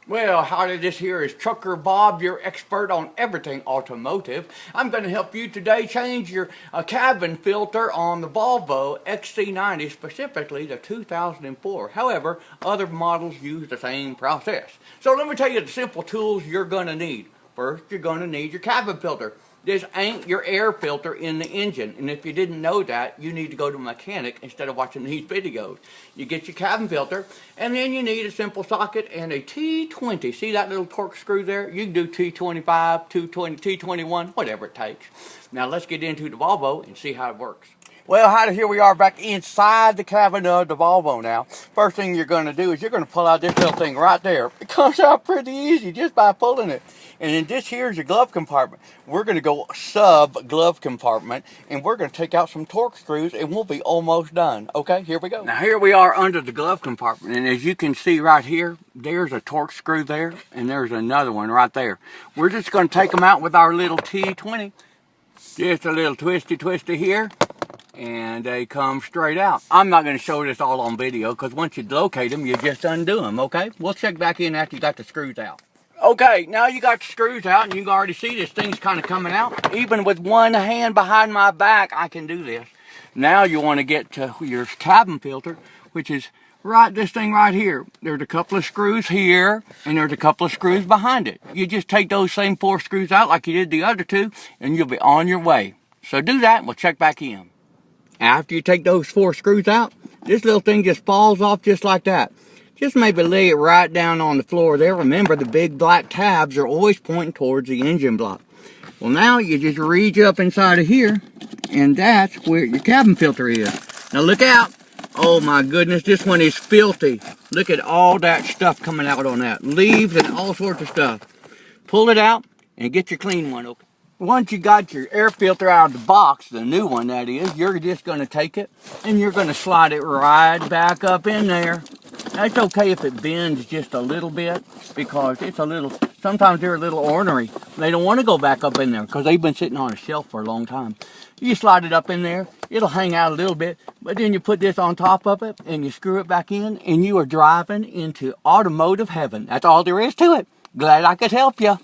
Well, howdy, this here is Trucker Bob, your expert on everything automotive. I'm going to help you today change your cabin filter on the Volvo XC90, specifically the 2004. However, other models use the same process. So let me tell you the simple tools you're going to need. First, you're going to need your cabin filter. This ain't your air filter in the engine, and if you didn't know that, you need to go to a mechanic instead of watching these videos. You get your cabin filter, and then you need a simple socket and a T20. See that little torque screw there? You can do T25, T21, whatever it takes. Now let's get into the Volvo and see how it works. Well, howdy, here we are back inside the cabin of the Volvo now. First thing you're going to do is you're going to pull out this little thing right there. It comes out pretty easy just by pulling it. And then this here is your glove compartment. We're going to go sub glove compartment, and we're going to take out some torque screws, and we'll be almost done. Okay, here we go. Now here we are under the glove compartment, and as you can see right here, there's a torque screw there, and there's another one right there. We're just going to take them out with our little T20. Just a little twisty here, and they come straight out. I'm not going to show this all on video, because once you locate them, you just undo them, okay? We'll check back in after you got the screws out. Okay, now you got the screws out, and you can already see this thing's kind of coming out. Even with one hand behind my back, I can do this. Now you want to get to your cabin filter, which is this thing right here. There's a couple of screws here, and there's a couple of screws behind it. You just take those same 4 screws out like you did the other 2, and you'll be on your way. So do that, and we'll check back in. After you take those 4 screws out, this little thing just falls off just like that. Just maybe lay it right down on the floor there. Remember, the big black tabs are always pointing towards the engine block. Well, now you just reach up inside of here, and that's where your cabin filter is. Now look out. Oh my goodness, this one is filthy. Look at all that stuff coming out on that. Leaves and all sorts of stuff. Pull it out and get your clean one open. Once you got your air filter out of the box, the new one that is, you're just going to take it and you're going to slide it right back up in there. That's okay if it bends just a little bit, because it's a little, sometimes they're a little ornery. They don't want to go back up in there because they've been sitting on a shelf for a long time. You slide it up in there, it'll hang out a little bit, but then you put this on top of it and you screw it back in, and you are driving into automotive heaven. That's all there is to it. Glad I could help you.